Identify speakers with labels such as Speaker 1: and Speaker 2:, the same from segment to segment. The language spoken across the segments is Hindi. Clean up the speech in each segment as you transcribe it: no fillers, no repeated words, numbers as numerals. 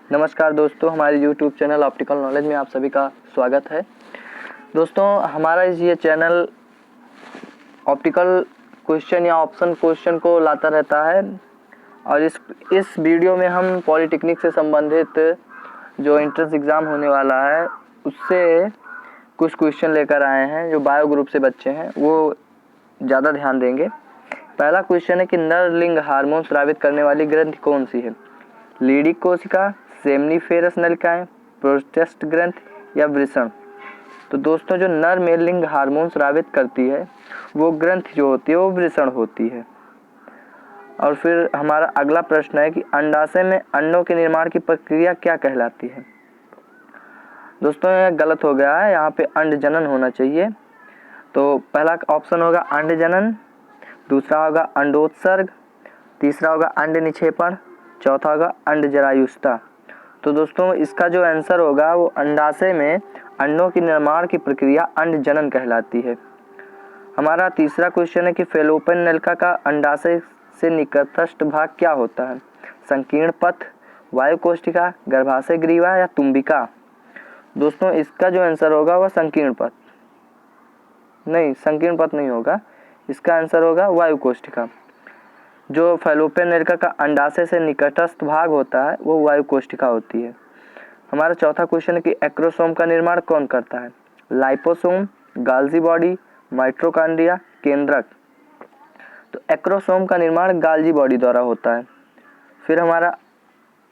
Speaker 1: नमस्कार दोस्तों, हमारे YouTube चैनल ऑप्टिकल नॉलेज में आप सभी का स्वागत है। दोस्तों, हमारा ये चैनल ऑप्टिकल क्वेश्चन या ऑप्शन क्वेश्चन को लाता रहता है और इस वीडियो में हम पॉलिटेक्निक से संबंधित जो एंट्रेंस एग्ज़ाम होने वाला है उससे कुछ क्वेश्चन लेकर आए हैं। जो बायो ग्रुप से बच्चे हैं वो ज़्यादा ध्यान देंगे। पहला क्वेश्चन है कि नर लिंग हार्मोन स्रावित करने वाली ग्रंथि कौन सी है? लीडिक कोशिका, सेमनीफेरस नलिकाएं, प्रोस्टेट ग्रंथि या वृषण। तो दोस्तों, जो नर मेल लिंग हार्मोन स्रावित करती है वो ग्रंथि जो होती है वो वृषण होती है। और फिर हमारा अगला प्रश्न है कि अंडाशय में अंडों के निर्माण की प्रक्रिया क्या कहलाती है? दोस्तों, यह गलत हो गया है, यहाँ पे अंड जनन होना चाहिए। तो पहला ऑप्शन होगा अंड जनन, दूसरा होगा अंडोत्सर्ग, तीसरा होगा अंड निक्षेपण, चौथा होगा अंड जरायुष्ता। तो दोस्तों, इसका जो आंसर होगा वो अंडाशय में अंडों की निर्माण की प्रक्रिया अंड जनन कहलाती है। हमारा तीसरा क्वेश्चन है कि फैलोपियन नलिका का अंडाशय से निकटस्थ भाग क्या होता है? संकीर्ण पथ, वायु कोशिका, गर्भाशय ग्रीवा या तुम्बिका। दोस्तों, इसका जो आंसर होगा वह संकीर्ण पथ नहीं, संकीर्ण पथ नहीं होगा। इसका आंसर होगा वायु कोशिका। जो फैलोपियन नलिका का अंडाशय से निकटस्थ भाग होता है वो वायु कोशिका होती है। हमारा चौथा क्वेश्चन है कि एक्रोसोम का निर्माण कौन करता है? लाइपोसोम, गाल्जी बॉडी, माइटोकॉन्ड्रिया, केंद्रक। तो एक्रोसोम का निर्माण गाल्जी बॉडी द्वारा होता है। फिर हमारा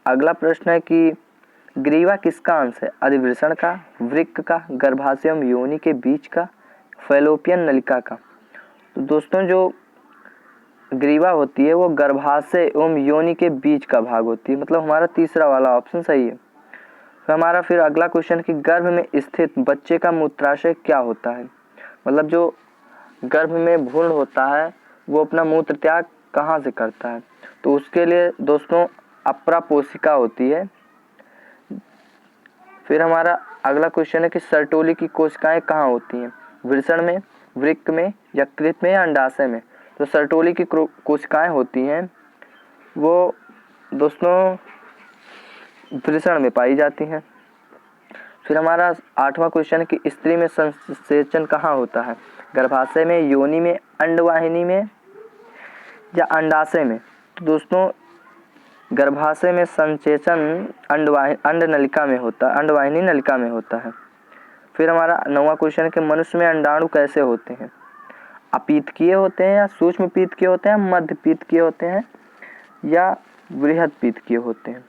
Speaker 1: अगला प्रश्न है कि ग्रीवा किसका अंश है? अधिवृषण का, वृक्क का, गर्भाशय एवं योनि के बीच का, फैलोपियन नलिका का। तो दोस्तों, जो ग्रीवा होती है वो गर्भाशय एवं योनि के बीच का भाग होती है, मतलब हमारा तीसरा वाला ऑप्शन सही है। तो हमारा फिर अगला क्वेश्चन कि गर्भ में स्थित बच्चे का मूत्राशय क्या होता है? मतलब जो गर्भ में भ्रूण होता है वो अपना मूत्र त्याग कहाँ से करता है? तो उसके लिए दोस्तों अपरा पोशिका होती है। फिर हमारा अगला क्वेश्चन है कि सर्टोली की कोशिकाएं कहाँ होती हैं? वृषण में, वृक्क में, यकृत में या अंडाशय में। तो सर्टोली की कोशिकाएं होती हैं वो दोस्तों वृषण में पाई जाती हैं। फिर हमारा आठवां क्वेश्चन है कि स्त्री में संसेचन कहाँ होता है? गर्भाशय में, योनि में, अंडवाहिनी में या अंडाशय में। तो दोस्तों, गर्भाशय में संसेचन अंड नलिका में होता है, अंडवाहिनी नलिका में होता है। फिर हमारा नौवां क्वेश्चन है कि मनुष्य में अंडाणु कैसे होते हैं? अपीतकीय होते हैं या सूक्ष्म पीतकीय होते हैं, मध्य पीतकीय होते हैं या बृहद पीतकीय होते हैं।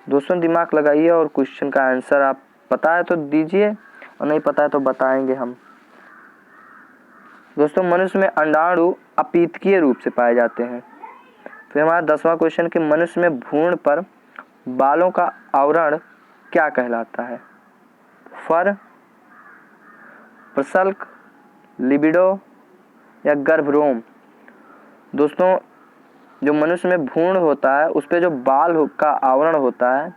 Speaker 1: दोस्तों, दिमाग लगाइए और क्वेश्चन का आंसर आप पता है तो दीजिए और नहीं पता है तो बताएंगे हम। दोस्तों, मनुष्य में अंडाणु अपीतकीय रूप से पाए जाते हैं। फिर हमारा 10वां क्वेश्चन कि मनुष्य में भ्रूण पर बालों का आवरण क्या कहलाता है? फर, प्रशल्क, लिबिडो या गर्भरोम। दोस्तों, जो मनुष्य में भ्रूण होता है उस पे जो बाल का आवरण होता है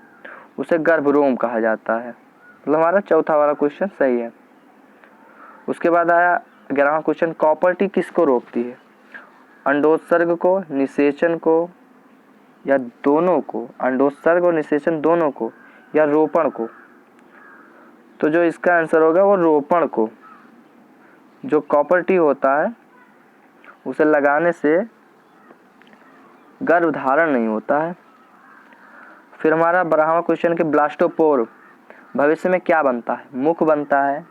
Speaker 1: उसे गर्भरोम कहा जाता है। मतलब हमारा चौथा वाला क्वेश्चन सही है। उसके बाद आया 11वां क्वेश्चन, कॉपर्टी किसको रोकती है? अंडोत्सर्ग को, निषेचन को या दोनों को? अंडोत्सर्ग और निषेचन दोनों को या रोपण को? तो जो इसका आंसर होगा वो रोपण को। जो कॉपर्टी होता है उसे लगाने से गर्भधारण नहीं होता है। फिर हमारा 12वां क्वेश्चन कि ब्लास्टोपोर भविष्य में क्या बनता है? मुख बनता है,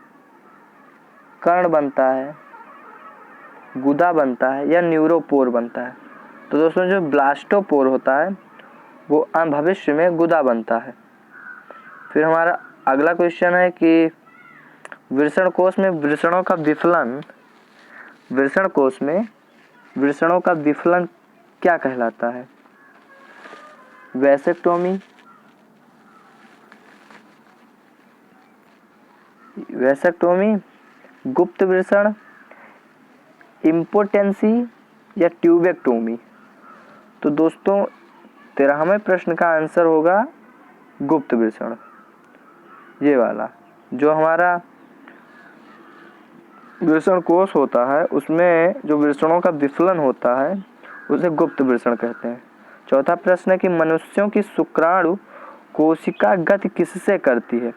Speaker 1: कर्ण बनता है, गुदा बनता है या न्यूरोपोर बनता है? तो दोस्तों, जो ब्लास्टोपोर होता है वो भविष्य में गुदा बनता है। फिर हमारा अगला क्वेश्चन है कि वृषण कोश में वृषणों का विफलन, वृषण कोश में वृषणों का विफलन क्या कहलाता है? वैसेक्टोमी, गुप्त वृषण, इम्पोटेंसी या ट्यूबेक्टोमी। तो दोस्तों, 13वें प्रश्न का आंसर होगा गुप्त वृषण, ये वाला। जो हमारा वृषण कोश होता है उसमें जो वृषणों का विफलन होता है उसे गुप्त वृषण कहते हैं। चौथा प्रश्न है कि मनुष्यों की शुक्राणु कोशिका गति किससे करती है?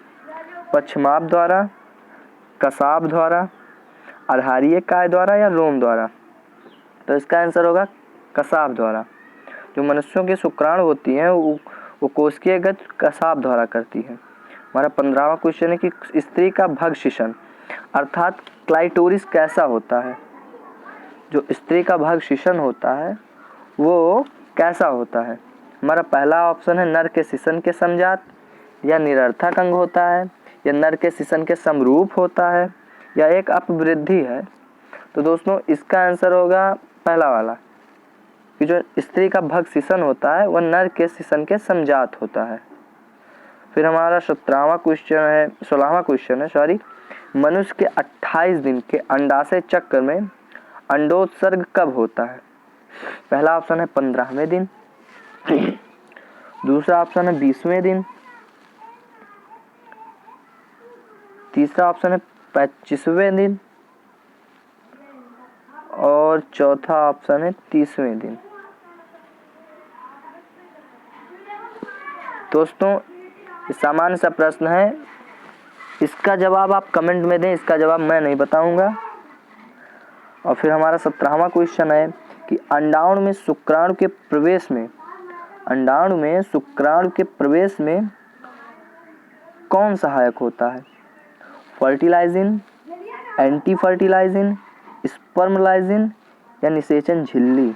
Speaker 1: पश्चमाभ द्वारा, कसाभ द्वारा, आधारीय काय द्वारा या रोम द्वारा? तो इसका आंसर होगा कसाभ द्वारा। जो मनुष्यों के शुक्राणु होती हैं वो कोशिकीय गति कसाभ द्वारा करती है। हमारा 15वां क्वेश्चन है कि स्त्री का भगशिशन अर्थात क्लाइटोरिस कैसा होता है? जो स्त्री का भगशिशन होता है वो कैसा होता है? हमारा पहला ऑप्शन है नर के शिशन के समजात, या निरर्थक अंग होता है, या नर के शिशन के समरूप होता है, या एक अपवृद्धि है। तो दोस्तों इसका आंसर होगा पहला वाला कि जो स्त्री का भगशिशन होता है वह नर के शिशन के समजात होता है। फिर हमारा 16वां क्वेश्चन है मनुष्य के 28 दिन के अंडाशय चक्र में अंडोत्सर्ग कब होता है? पहला ऑप्शन है 15वें दिन, दूसरा ऑप्शन है 20वें दिन, तीसरा ऑप्शन है 25वें दिन और चौथा ऑप्शन है 30वें दिन। दोस्तों सामान्य सा प्रश्न है, इसका जवाब आप कमेंट में दें, इसका जवाब मैं नहीं बताऊंगा। और फिर हमारा 17वां क्वेश्चन है कि अंडाणु में शुक्राणु के प्रवेश में कौन सहायक होता है? फर्टिलाइजिन, एंटी फर्टिलाइजिन, स्पर्मलाइजिन या निषेचन झिल्ली?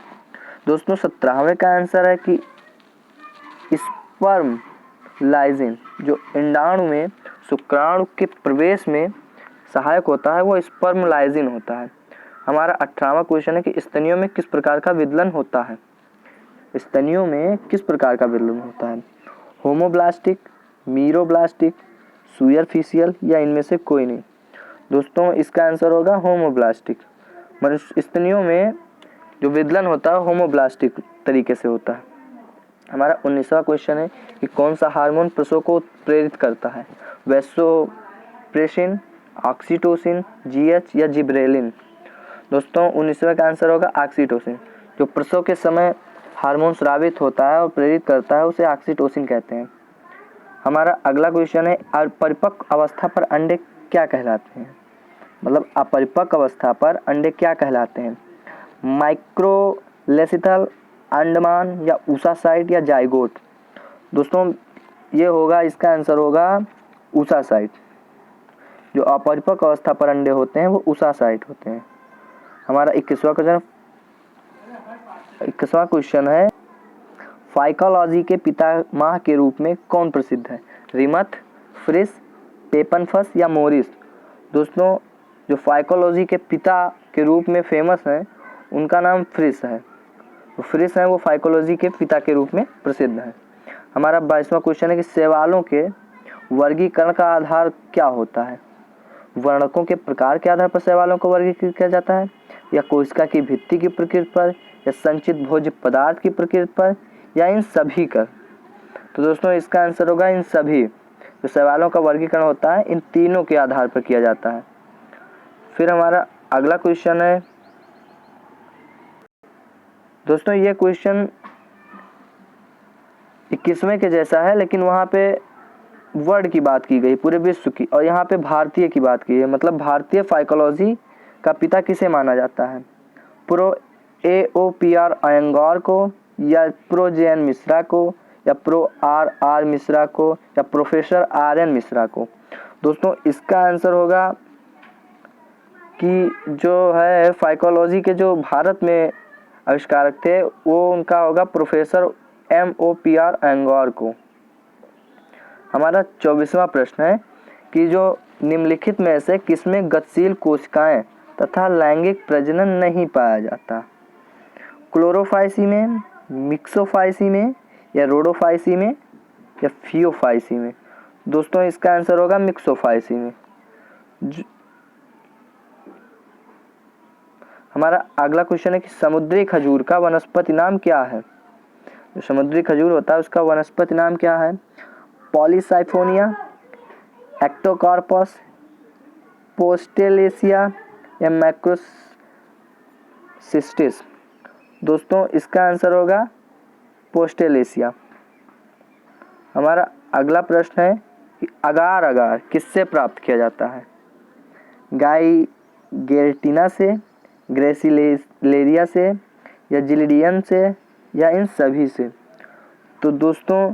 Speaker 1: दोस्तों 17वें का आंसर है कि स्पर्मलाइजिन। जो अंडाणु में शुक्राणु के प्रवेश में सहायक होता है वो स्पर्मलाइजिन होता है। हमारा 18वां क्वेश्चन है कि स्तनियों में किस प्रकार का विदलन होता है? स्तनियों में किस प्रकार का विदलन होता है? होमोब्लास्टिक, मीरोब्लास्टिक, सुपरफिशियल या इनमें से कोई नहीं? दोस्तों इसका आंसर होगा होमोब्लास्टिक। मनुष्य स्तनियों में जो विदलन होता है होमोब्लास्टिक तरीके से होता है। हमारा 19वां क्वेश्चन है कि कौन सा हार्मोन प्रसव को प्रेरित करता है? वैसोप्रेसिन, ऑक्सीटोसिन, जीएच या जिब्रेलिन? दोस्तों 19वें का आंसर होगा ऑक्सीटोसिन। जो प्रसव के समय हार्मोन स्रावित होता है और प्रेरित करता है उसे ऑक्सीटोसिन कहते हैं। हमारा अगला क्वेश्चन है अपरिपक्व अवस्था पर अंडे क्या कहलाते हैं? मतलब अपरिपक्व अवस्था पर अंडे क्या कहलाते हैं? माइक्रोलेसिथल, अंडमान या ऊसासाइट या जाइगोट? दोस्तों ये होगा, इसका आंसर होगा ऊसासाइट। जो अपरिपक्व अवस्था पर अंडे होते हैं वो ऊसासाइट होते हैं। हमारा 21वां क्वेश्चन है फाइकोलॉजी के पितामह के रूप में कौन प्रसिद्ध है? रिमथ, फ्रिस, पेपनफस या मोरिस? दोस्तों जो फाइकोलॉजी के पिता के रूप में फेमस हैं उनका नाम फ्रिस है। तो फ्रिस हैं वो फाइकोलॉजी के पिता के रूप में प्रसिद्ध है। हमारा 22वां क्वेश्चन है कि शैवालों के वर्गीकरण का आधार क्या होता है? वर्णकों के प्रकार के आधार पर शैवालों को वर्गीकृत किया जाता है, या कोशिका की भित्ति की प्रकृति पर, या संचित भोज्य पदार्थ की प्रकृति पर, या इन सभी का? तो दोस्तों इसका आंसर होगा इन सभी। जो शैवालों का वर्गीकरण होता है इन तीनों के आधार पर किया जाता है। फिर हमारा अगला क्वेश्चन है, दोस्तों ये क्वेश्चन 21वें के जैसा है लेकिन वहाँ पे वर्ल्ड की बात की गई, पूरे विश्व की, और यहाँ पे भारतीय की बात की है। मतलब भारतीय फाइकोलॉजी का पिता किसे माना जाता है? प्रो AOPR अयंगार को, या प्रो JN मिश्रा को, या प्रो RR मिश्रा को, या प्रोफेसर RN मिश्रा को? दोस्तों इसका आंसर होगा कि जो है फाइकोलॉजी के जो भारत में आविष्कारक थे वो उनका होगा प्रोफेसर MOPR अयंगार को। हमारा 24वां प्रश्न है कि जो निम्नलिखित में से किसमें गतिशील कोशिकाएं तथा लैंगिक प्रजनन नहीं पाया जाता? क्लोरोफाइसी में, मिक्सोफाइसी में, या रोडोफाइसी में, या फियोफाइसी में? दोस्तों इसका आंसर होगा मिक्सोफाइसी में। हमारा अगला क्वेश्चन है कि समुद्री खजूर का वनस्पति नाम क्या है? जो समुद्री खजूर होता है उसका वनस्पति नाम क्या है? पॉलीसाइफोनिया, एक्टोकार्पस, पोस्टेलेसिया या मैक्रोसिस्टिस? दोस्तों इसका आंसर होगा पोस्टेलेसिया। हमारा अगला प्रश्न है कि अगार अगार किससे प्राप्त किया जाता है? गाई गेरटीना से, ग्रेसिलेरिया से, या जिलिडियम से, या इन सभी से? तो दोस्तों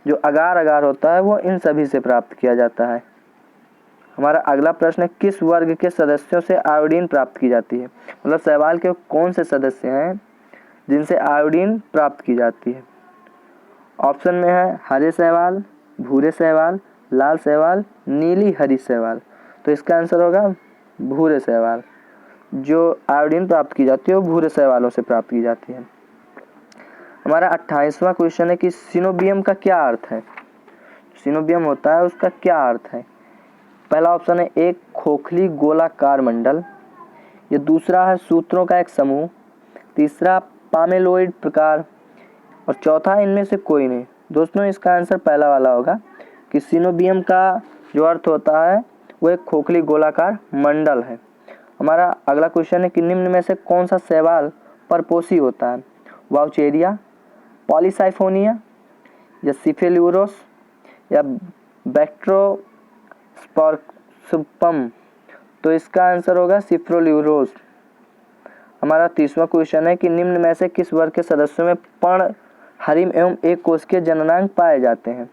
Speaker 1: जो अगार अगार होता है वो इन सभी से प्राप्त किया जाता है। हमारा अगला प्रश्न है किस वर्ग के सदस्यों से आयोडीन प्राप्त की जाती है? मतलब शैवाल के कौन से सदस्य हैं जिनसे आयोडीन प्राप्त की जाती है? ऑप्शन में है हरे शैवाल, भूरे शैवाल, लाल शैवाल, नीली हरी शैवाल। तो इसका आंसर होगा भूरे शैवाल। जो आयोडीन प्राप्त की जाती है वो भूरे शैवालों से प्राप्त की जाती है। हमारा 28वां क्वेश्चन है कि सिनोबियम का क्या अर्थ है? सिनोबियम होता है उसका क्या अर्थ है? पहला ऑप्शन है एक खोखली गोलाकार मंडल, ये दूसरा है सूत्रों का एक समूह, तीसरा पामेलोइड प्रकार, और चौथा इनमें से कोई नहीं। दोस्तों इसका आंसर पहला वाला होगा कि सिनोबियम का जो अर्थ होता है वो एक खोखली गोलाकार मंडल है। हमारा अगला क्वेश्चन है कि निम्न में से कौन सा शैवाल परपोषी होता है? वाउचेरिया, पॉलीसाइफोनिया, या सिफेल्यूरोस, या बैक्ट्रोस्पर्क्सपम? तो इसका आंसर होगा सिफ्रोल्यूरोस। हमारा 30वां क्वेश्चन है कि निम्न में से किस वर्ग के सदस्यों में पर्ण हरिम एवं एक कोशिकीय जननांग पाए जाते हैं?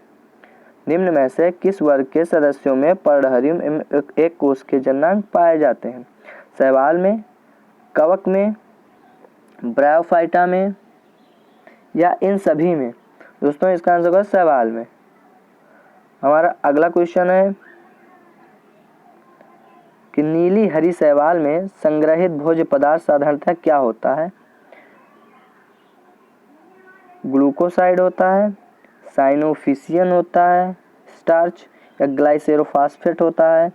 Speaker 1: निम्न में से किस वर्ग के सदस्यों में पर्णहरिम एवं एक कोशिकीय जननांग पाए जाते हैं? शैवाल में, कवक में, ब्रायोफाइटा में, या इन सभी में? दोस्तों इसका आंसर होगा शैवाल में। हमारा अगला क्वेश्चन है कि नीली हरी शैवाल में संग्रहित भोज्य पदार्थ साधारणतः क्या होता है? ग्लूकोसाइड होता है, साइनोफिशियन होता है, स्टार्च, या ग्लाइसेरोफॉस्फेट होता है,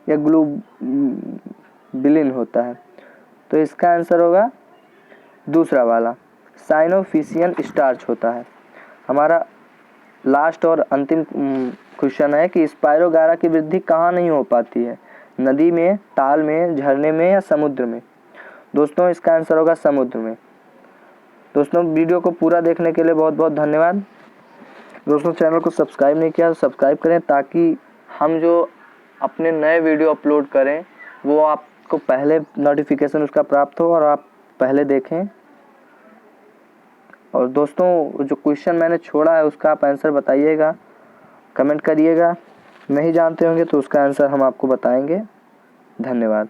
Speaker 1: या ग्लूबिलिन होता है? तो इसका आंसर होगा दूसरा वाला, साइनोफिशियन स्टार्च होता है। हमारा लास्ट और अंतिम क्वेश्चन है कि स्पायरोगारा की वृद्धि कहाँ नहीं हो पाती है? नदी में, ताल में, झरने में, या समुद्र में? दोस्तों इसका आंसर होगा समुद्र में। दोस्तों वीडियो को पूरा देखने के लिए बहुत बहुत धन्यवाद। दोस्तों चैनल को सब्सक्राइब नहीं किया तो सब्सक्राइब करें ताकि हम जो अपने नए वीडियो अपलोड करें वो आपको पहले नोटिफिकेशन उसका प्राप्त हो और आप पहले देखें। और दोस्तों जो क्वेश्चन मैंने छोड़ा है उसका आप आंसर बताइएगा, कमेंट करिएगा। नहीं जानते होंगे तो उसका आंसर हम आपको बताएंगे। धन्यवाद।